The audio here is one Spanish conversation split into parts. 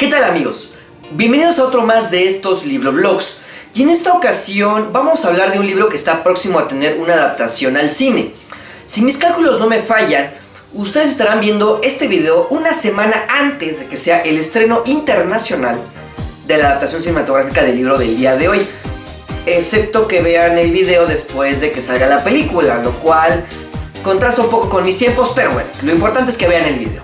¿Qué tal, amigos? Bienvenidos a otro más de estos libroblogs. Y en esta ocasión vamos a hablar de un libro que está próximo a tener una adaptación al cine. Si mis cálculos no me fallan, ustedes estarán viendo este video una semana antes de que sea el estreno internacional de la adaptación cinematográfica del libro del día de hoy, excepto que vean el video después de que salga la película, lo cual contrasta un poco con mis tiempos, pero bueno, lo importante es que vean el video.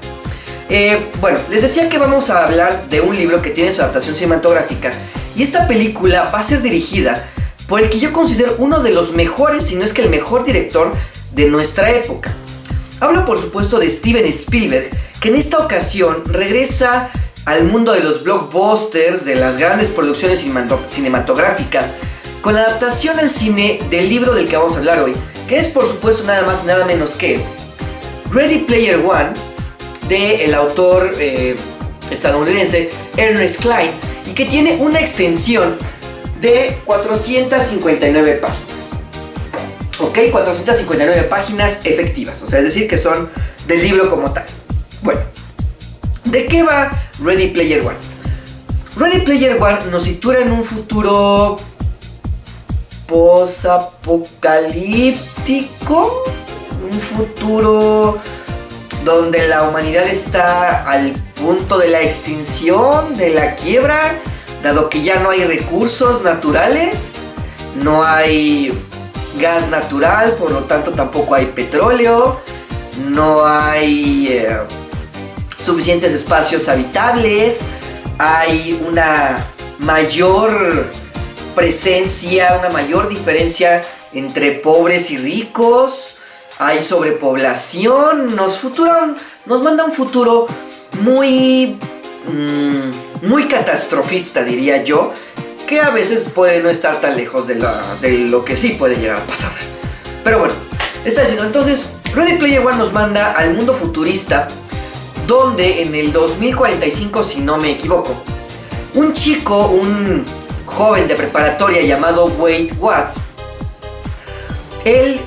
Bueno, les decía que vamos a hablar de un libro que tiene su adaptación cinematográfica, y esta película va a ser dirigida por el que yo considero uno de los mejores, si no es que el mejor director de nuestra época. Hablo por supuesto de Steven Spielberg, que en esta ocasión regresa al mundo de los blockbusters, de las grandes producciones cinematográficas, con la adaptación al cine del libro del que vamos a hablar hoy, que es por supuesto nada más y nada menos que Ready Player One, del autor estadounidense Ernest Cline, y que tiene una extensión de 459 páginas. Ok, 459 páginas efectivas, o sea, es decir, que son del libro como tal. Bueno, ¿de qué va Ready Player One? Ready Player One nos sitúa en un futuro posapocalíptico, un futuro donde la humanidad está al punto de la extinción, de la quiebra, dado que ya no hay recursos naturales, no hay gas natural, por lo tanto tampoco hay petróleo, no hay suficientes espacios habitables, hay una mayor presencia, una mayor diferencia entre pobres y ricos, hay sobrepoblación, nos manda un futuro muy catastrofista, diría yo, que a veces puede no estar tan lejos de lo que sí puede llegar a pasar. Pero bueno, está diciendo, entonces, Ready Player One nos manda al mundo futurista, donde en el 2045, si no me equivoco, un joven de preparatoria llamado Wade Watts, él,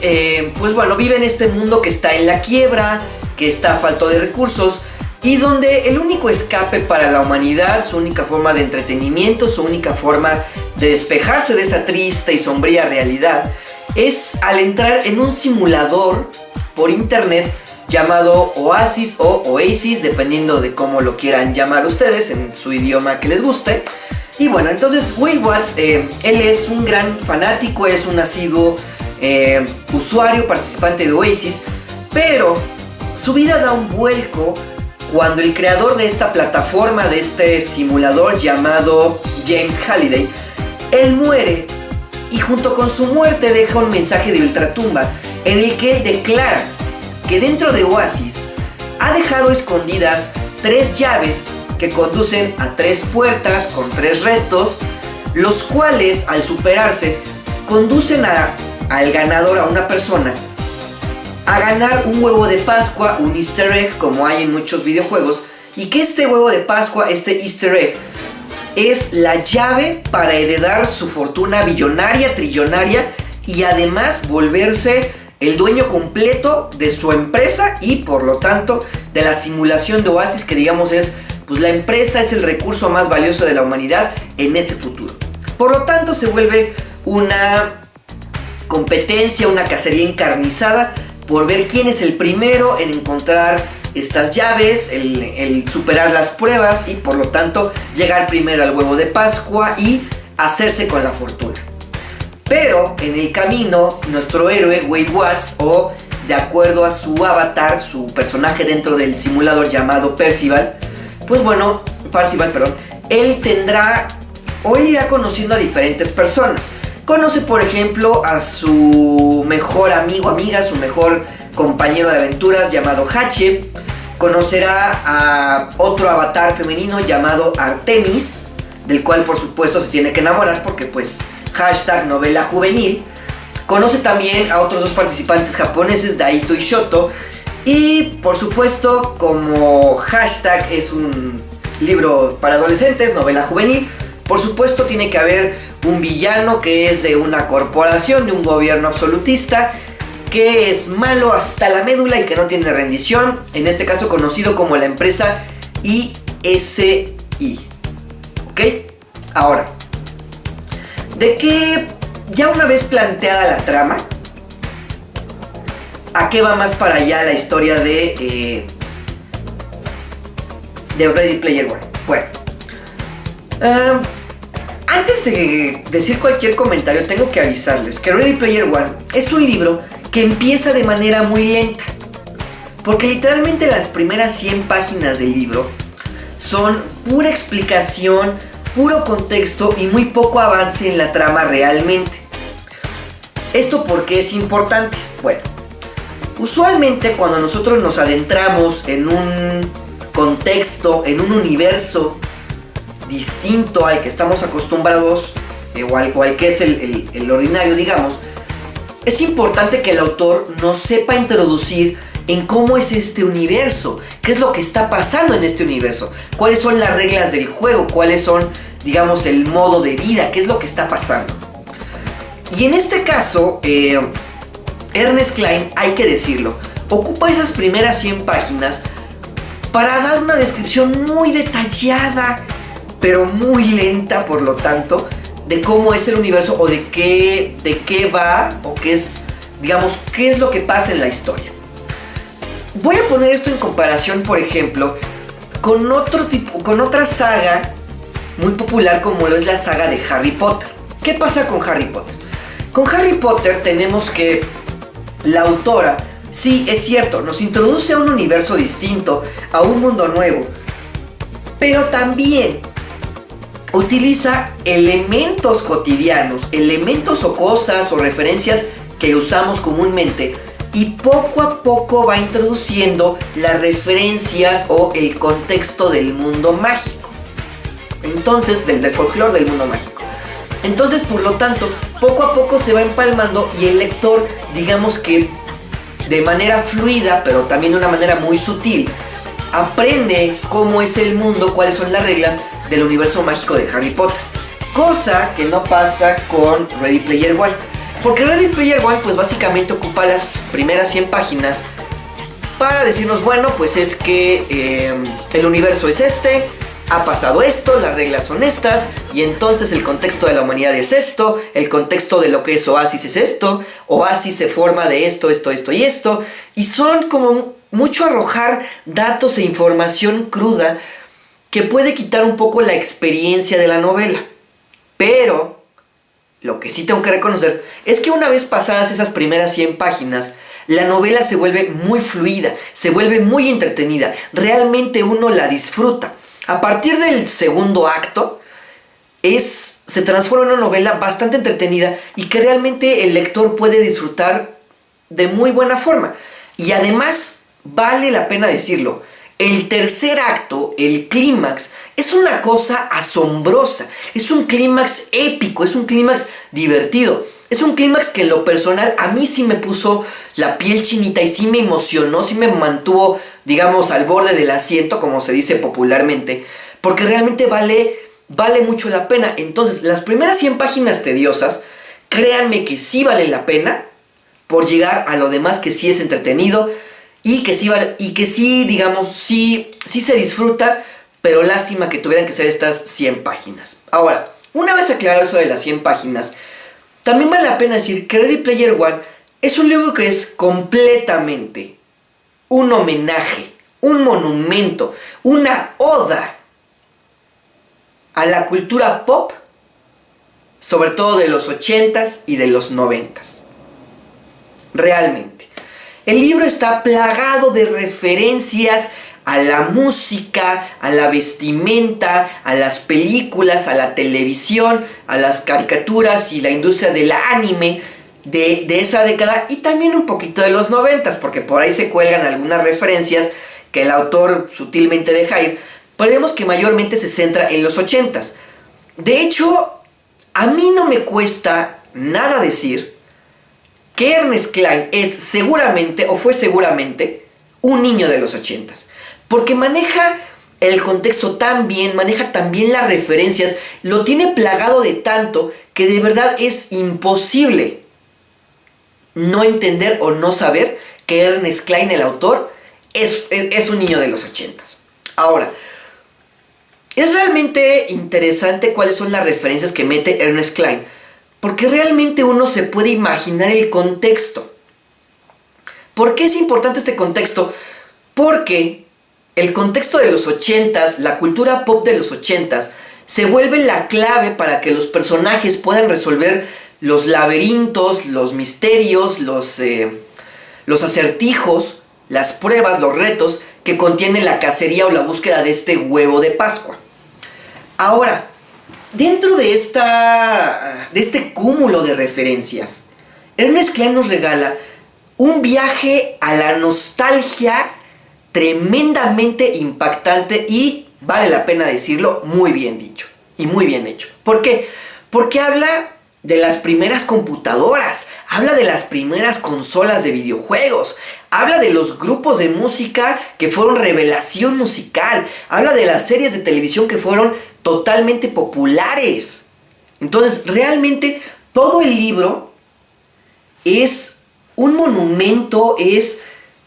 pues bueno, vive en este mundo que está en la quiebra, que está falto de recursos, y donde el único escape para la humanidad, su única forma de entretenimiento, su única forma de despejarse de esa triste y sombría realidad, es al entrar en un simulador por internet llamado Oasis o Oasis, dependiendo de cómo lo quieran llamar ustedes, en su idioma que les guste. Y bueno, entonces Wade Watts, él es un gran fanático, es un asiduo usuario, participante de Oasis, pero su vida da un vuelco cuando el creador de esta plataforma, de este simulador llamado James Halliday, él muere, y junto con su muerte deja un mensaje de ultratumba en el que él declara que dentro de Oasis ha dejado escondidas 3 llaves que conducen a 3 puertas con 3 retos, los cuales al superarse conducen al ganador, a una persona, a ganar un huevo de Pascua, un easter egg, como hay en muchos videojuegos, y que este huevo de Pascua, este easter egg, es la llave para heredar su fortuna billonaria, trillonaria, y además volverse el dueño completo de su empresa y por lo tanto de la simulación de Oasis, que digamos es, pues la empresa es el recurso más valioso de la humanidad en ese futuro. Por lo tanto se vuelve una competencia, una cacería encarnizada por ver quién es el primero en encontrar estas llaves, el superar las pruebas y por lo tanto llegar primero al huevo de Pascua y hacerse con la fortuna. Pero en el camino, nuestro héroe Wade Watts, o de acuerdo a su avatar, su personaje dentro del simulador llamado Parzival, él irá conociendo a diferentes personas. Conoce, por ejemplo, a su mejor amiga, su mejor compañero de aventuras llamado Hache. Conocerá a otro avatar femenino llamado Artemis, del cual por supuesto se tiene que enamorar porque pues #novela juvenil. Conoce también a otros 2 participantes japoneses, Daito y Shoto. Y por supuesto, como hashtag es un libro para adolescentes, novela juvenil, por supuesto tiene que haber un villano que es de una corporación, de un gobierno absolutista, que es malo hasta la médula y que no tiene rendición, en este caso conocido como la empresa ISS. I. ¿Ok? Ahora, de que ya una vez planteada la trama, ¿a qué va más para allá la historia de Ready Player One? Bueno, antes de decir cualquier comentario, tengo que avisarles que Ready Player One es un libro que empieza de manera muy lenta. Porque literalmente las primeras 100 páginas del libro son pura explicación, puro contexto y muy poco avance en la trama realmente. ¿Esto por qué es importante? Bueno, usualmente cuando nosotros nos adentramos en un contexto, en un universo distinto al que estamos acostumbrados, o al que es el ordinario, digamos, es importante que el autor nos sepa introducir en cómo es este universo, qué es lo que está pasando en este universo, cuáles son las reglas del juego, cuáles son, digamos, el modo de vida, qué es lo que está pasando. Y en este caso, Ernest Cline, hay que decirlo, ocupa esas primeras 100 páginas para dar una descripción muy detallada, pero muy lenta, por lo tanto, de cómo es el universo o de qué va, o qué es, digamos, qué es lo que pasa en la historia. Voy a poner esto en comparación, por ejemplo, con otra saga muy popular como lo es la saga de Harry Potter. ¿Qué pasa con Harry Potter? Con Harry Potter tenemos que la autora, sí, es cierto, nos introduce a un universo distinto, a un mundo nuevo, pero también utiliza elementos cotidianos, elementos o cosas o referencias que usamos comúnmente, y poco a poco va introduciendo las referencias o el contexto del mundo mágico. Entonces, del folclore del mundo mágico. Entonces, por lo tanto, poco a poco se va empalmando y el lector, digamos que de manera fluida, pero también de una manera muy sutil, aprende cómo es el mundo, cuáles son las reglas del universo mágico de Harry Potter. Cosa que no pasa con Ready Player One. Porque Ready Player One pues básicamente ocupa las primeras 100 páginas para decirnos, bueno, pues es que el universo es este, ha pasado esto, las reglas son estas, y entonces el contexto de la humanidad es esto, el contexto de lo que es Oasis es esto, Oasis se forma de esto y esto, y son como mucho arrojar datos e información cruda que puede quitar un poco la experiencia de la novela. Pero lo que sí tengo que reconocer es que una vez pasadas esas primeras 100 páginas, la novela se vuelve muy fluida, se vuelve muy entretenida, realmente uno la disfruta. A partir del segundo acto, se transforma en una novela bastante entretenida y que realmente el lector puede disfrutar de muy buena forma. Y además, vale la pena decirlo, el tercer acto, el clímax, es una cosa asombrosa, es un clímax épico, es un clímax divertido, es un clímax que en lo personal a mí sí me puso la piel chinita y sí me emocionó, sí me mantuvo, digamos, al borde del asiento, como se dice popularmente, porque realmente vale mucho la pena. Entonces, las primeras 100 páginas tediosas, créanme que sí valen la pena por llegar a lo demás que sí es entretenido y que sí, digamos, sí se disfruta, pero lástima que tuvieran que ser estas 100 páginas. Ahora, una vez aclarado eso de las 100 páginas, también vale la pena decir que Ready Player One es un libro que es completamente un homenaje, un monumento, una oda a la cultura pop, sobre todo de los 80s y de los 90s. Realmente. El libro está plagado de referencias a la música, a la vestimenta, a las películas, a la televisión, a las caricaturas y la industria del anime de esa década, y también un poquito de los 90s, porque por ahí se cuelgan algunas referencias que el autor sutilmente deja ir, pero digamos que mayormente se centra en los 80s. De hecho, a mí no me cuesta nada decir que Ernest Cline es seguramente, o fue seguramente, un niño de los 80s. Porque maneja el contexto tan bien, maneja tan bien las referencias, lo tiene plagado de tanto que de verdad es imposible no entender o no saber que Ernest Cline, el autor, es un niño de los 80s. Ahora, Es realmente interesante cuáles son las referencias que mete Ernest Cline, porque realmente uno se puede imaginar el contexto. ¿Por qué es importante este contexto? Porque el contexto de los 80s, la cultura pop de los 80s, se vuelve la clave para que los personajes puedan resolver los laberintos, los misterios, los acertijos, las pruebas, los retos que contiene la cacería o la búsqueda de este huevo de Pascua. Ahora, dentro de este cúmulo de referencias, Ernest Cline nos regala un viaje a la nostalgia tremendamente impactante y, vale la pena decirlo, muy bien dicho y muy bien hecho. ¿Por qué? Porque habla de las primeras computadoras, habla de las primeras consolas de videojuegos, habla de los grupos de música que fueron revelación musical, habla de las series de televisión que fueron totalmente populares. Entonces, realmente todo el libro es un monumento, es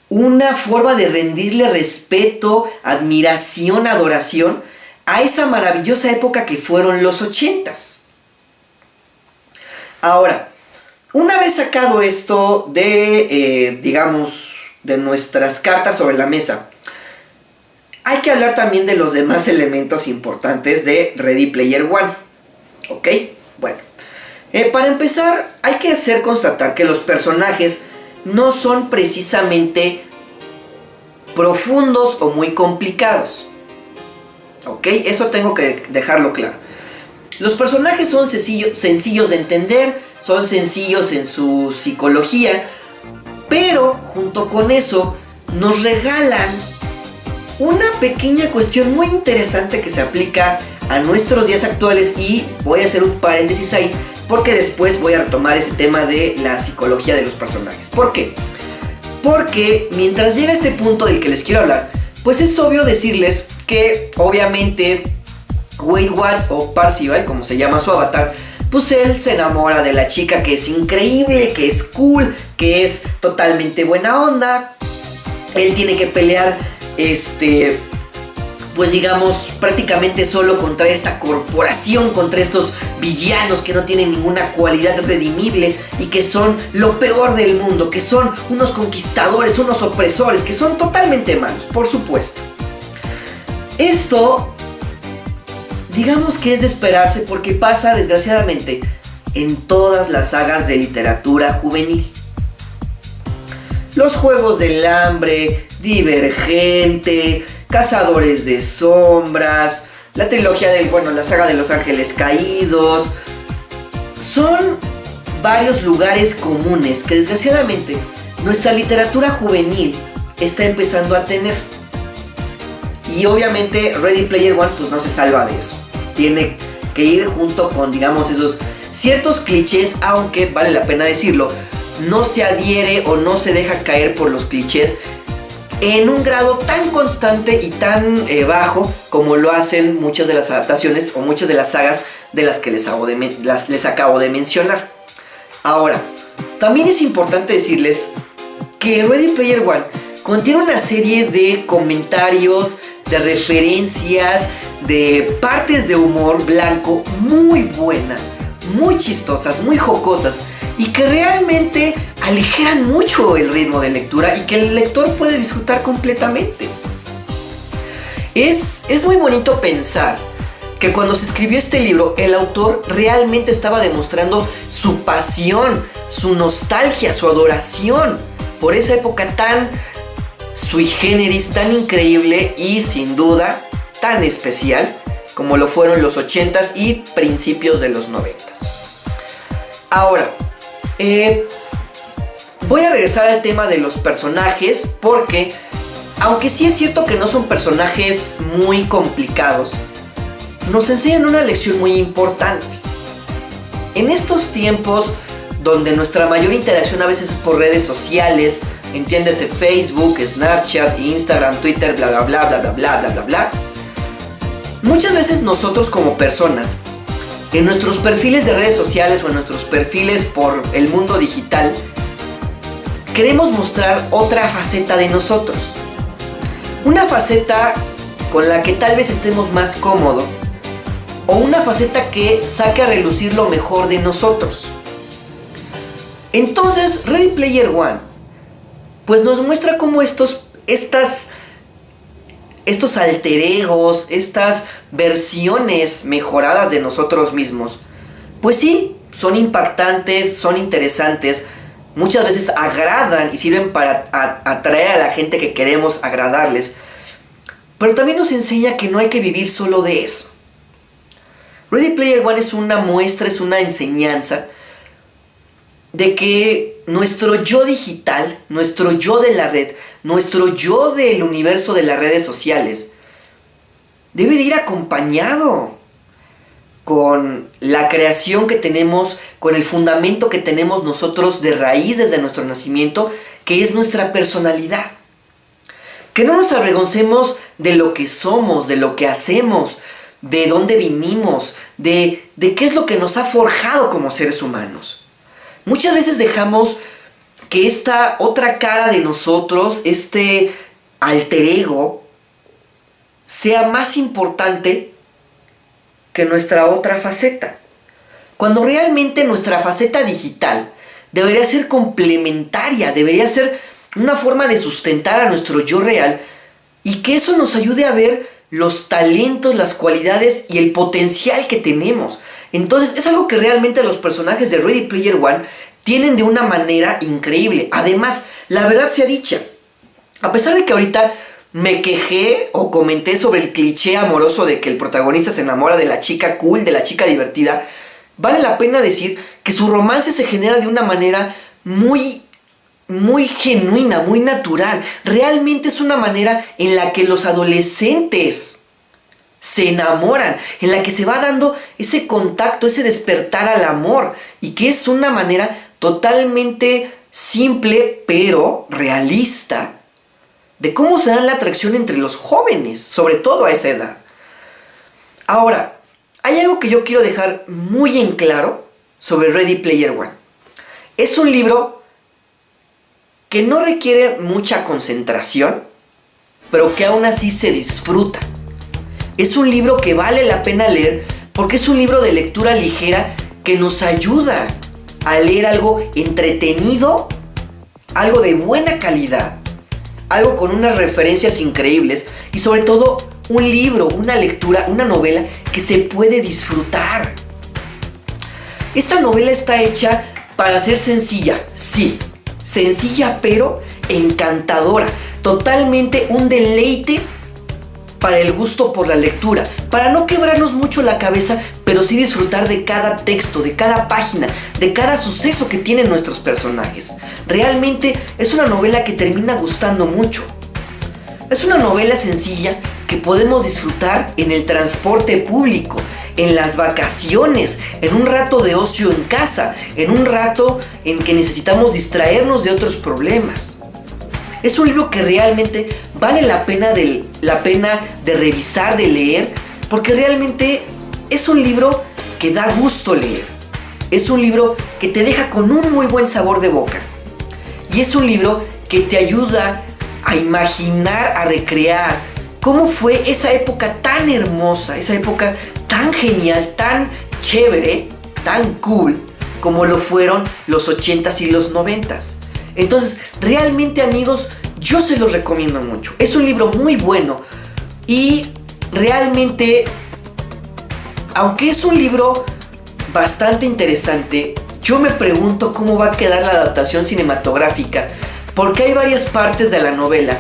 una forma de rendirle respeto, admiración, adoración a esa maravillosa época que fueron los 80s. Ahora, una vez sacado esto de, de nuestras cartas sobre la mesa, hay que hablar también de los demás elementos importantes de Ready Player One. ¿Ok? Bueno, para empezar, hay que hacer constatar que los personajes no son precisamente profundos o muy complicados. ¿Ok? Eso tengo que dejarlo claro. Los personajes son sencillos de entender, son sencillos en su psicología, pero junto con eso nos regalan una pequeña cuestión muy interesante que se aplica a nuestros días actuales, y voy a hacer un paréntesis ahí porque después voy a retomar ese tema de la psicología de los personajes. ¿Por qué? Porque mientras llega este punto del que les quiero hablar, pues es obvio decirles que obviamente Wade Watts, o Parzival, como se llama su avatar, pues él se enamora de la chica que es increíble, que es cool, que es totalmente buena onda. Él tiene que pelear, pues digamos, prácticamente solo contra esta corporación, contra estos villanos que no tienen ninguna cualidad redimible y que son lo peor del mundo, que son unos conquistadores, unos opresores, que son totalmente malos, por supuesto. Esto, digamos que es de esperarse porque pasa desgraciadamente en todas las sagas de literatura juvenil. Los Juegos del Hambre, Divergente, Cazadores de Sombras, la trilogía la saga de Los Ángeles Caídos, son varios lugares comunes que desgraciadamente nuestra literatura juvenil está empezando a tener. Y obviamente Ready Player One pues no se salva de eso. Tiene que ir junto con, digamos, esos ciertos clichés, aunque vale la pena decirlo, no se adhiere o no se deja caer por los clichés en un grado tan constante y tan bajo como lo hacen muchas de las adaptaciones o muchas de las sagas de las que les acabo de mencionar. Ahora, también es importante decirles que Ready Player One contiene una serie de comentarios, de referencias, de partes de humor blanco muy buenas, muy chistosas, muy jocosas, y que realmente aligeran mucho el ritmo de lectura y que el lector puede disfrutar completamente. Es muy bonito pensar que cuando se escribió este libro, el autor realmente estaba demostrando su pasión, su nostalgia, su adoración por esa época tan sui generis, tan increíble y sin duda tan especial como lo fueron los 80s y principios de los 90s. Ahora, voy a regresar al tema de los personajes porque, aunque sí es cierto que no son personajes muy complicados, nos enseñan una lección muy importante. En estos tiempos donde nuestra mayor interacción a veces es por redes sociales, entiéndese Facebook, Snapchat, Instagram, Twitter, bla bla bla bla bla bla bla bla bla, muchas veces nosotros como personas, en nuestros perfiles de redes sociales o en nuestros perfiles por el mundo digital, queremos mostrar otra faceta de nosotros. Una faceta con la que tal vez estemos más cómodos, o una faceta que saque a relucir lo mejor de nosotros. Entonces, Ready Player One, pues nos muestra cómo estos alter egos, estas versiones mejoradas de nosotros mismos, pues sí, son impactantes, son interesantes, muchas veces agradan y sirven para atraer a la gente que queremos agradarles, pero también nos enseña que no hay que vivir solo de eso. Ready Player One es una muestra, es una enseñanza de que nuestro yo digital, nuestro yo de la red, nuestro yo del universo de las redes sociales, debe de ir acompañado con la creación que tenemos, con el fundamento que tenemos nosotros de raíz desde nuestro nacimiento, que es nuestra personalidad. Que no nos avergoncemos de lo que somos, de lo que hacemos, de dónde vinimos, de qué es lo que nos ha forjado como seres humanos. Muchas veces dejamos que esta otra cara de nosotros, este alter ego, sea más importante que nuestra otra faceta. Cuando realmente nuestra faceta digital debería ser complementaria, debería ser una forma de sustentar a nuestro yo real y que eso nos ayude a ver los talentos, las cualidades y el potencial que tenemos. Entonces es algo que realmente los personajes de Ready Player One tienen de una manera increíble. Además, la verdad sea dicha, a pesar de que ahorita me quejé o comenté sobre el cliché amoroso de que el protagonista se enamora de la chica cool, de la chica divertida, vale la pena decir que su romance se genera de una manera muy genuina, muy natural. Realmente es una manera en la que los adolescentes se enamoran, en la que se va dando ese contacto, ese despertar al amor, y que es una manera totalmente simple pero realista de cómo se da la atracción entre los jóvenes, sobre todo a esa edad. Ahora, hay algo que yo quiero dejar muy en claro sobre Ready Player One. Es un libro que no requiere mucha concentración, pero que aún así se disfruta. Es un libro que vale la pena leer porque es un libro de lectura ligera que nos ayuda a leer algo entretenido, algo de buena calidad, algo con unas referencias increíbles y sobre todo un libro, una lectura, una novela que se puede disfrutar. Esta novela está hecha para ser sencilla, sí, sencilla pero encantadora, totalmente un deleite para el gusto por la lectura, para no quebrarnos mucho la cabeza, pero sí disfrutar de cada texto, de cada página, de cada suceso que tienen nuestros personajes. Realmente es una novela que termina gustando mucho. Es una novela sencilla que podemos disfrutar en el transporte público, en las vacaciones, en un rato de ocio en casa, en un rato en que necesitamos distraernos de otros problemas. Es un libro que realmente vale la pena de revisar, de leer, porque realmente es un libro que da gusto leer. Es un libro que te deja con un muy buen sabor de boca. Y es un libro que te ayuda a imaginar, a recrear cómo fue esa época tan hermosa, esa época tan genial, tan chévere, tan cool, como lo fueron los 80s y los 90s. Entonces, realmente, amigos, yo se los recomiendo mucho. Es un libro muy bueno y realmente, aunque es un libro bastante interesante, yo me pregunto cómo va a quedar la adaptación cinematográfica, porque hay varias partes de la novela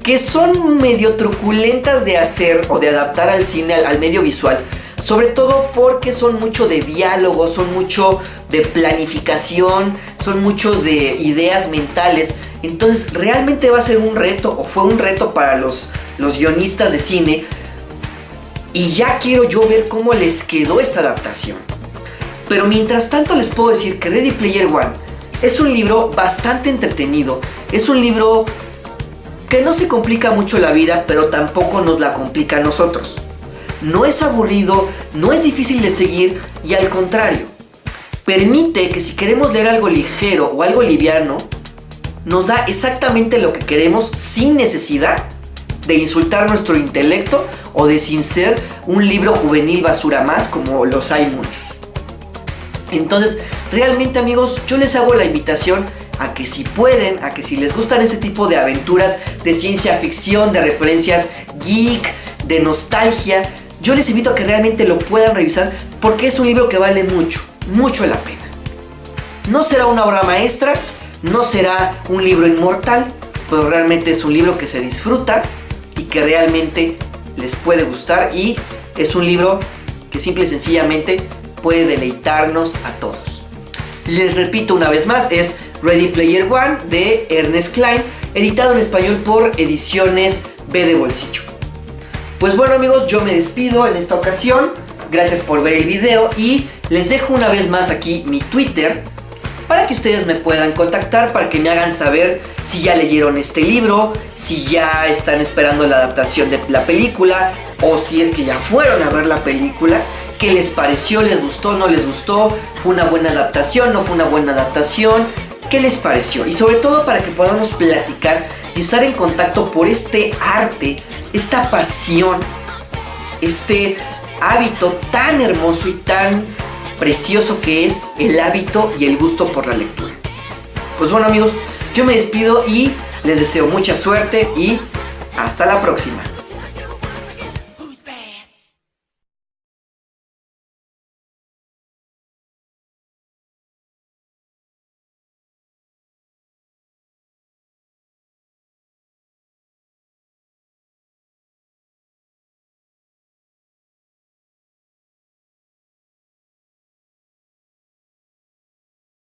que son medio truculentas de hacer o de adaptar al cine, al medio visual. Sobre todo porque son mucho de diálogo, son mucho de planificación, son mucho de ideas mentales. Entonces realmente va a ser un reto, o fue un reto para los guionistas de cine. Y ya quiero yo ver cómo les quedó esta adaptación. Pero mientras tanto les puedo decir que Ready Player One es un libro bastante entretenido. Es un libro que no se complica mucho la vida, pero tampoco nos la complica a nosotros. No es aburrido, no es difícil de seguir y al contrario, permite que si queremos leer algo ligero o algo liviano, nos da exactamente lo que queremos sin necesidad de insultar nuestro intelecto o de sin ser un libro juvenil basura más, como los hay muchos. Entonces, realmente, amigos, yo les hago la invitación a que si pueden, a que si les gustan este tipo de aventuras de ciencia ficción, de referencias geek, de nostalgia, yo les invito a que realmente lo puedan revisar, porque es un libro que vale mucho, mucho la pena. No será una obra maestra, no será un libro inmortal, pero realmente es un libro que se disfruta y que realmente les puede gustar, y es un libro que simple y sencillamente puede deleitarnos a todos. Les repito una vez más, es Ready Player One de Ernest Cline, editado en español por Ediciones B de Bolsillo. Pues bueno, amigos, yo me despido en esta ocasión. Gracias por ver el video y les dejo una vez más aquí mi Twitter para que ustedes me puedan contactar, para que me hagan saber si ya leyeron este libro, si ya están esperando la adaptación de la película, o si es que ya fueron a ver la película. ¿Qué les pareció? ¿Les gustó? ¿No les gustó? ¿Fue una buena adaptación? ¿No fue una buena adaptación? ¿Qué les pareció? Y sobre todo para que podamos platicar y estar en contacto por este arte, esta pasión, este hábito tan hermoso y tan precioso que es el hábito y el gusto por la lectura. Pues bueno, amigos, yo me despido y les deseo mucha suerte y hasta la próxima.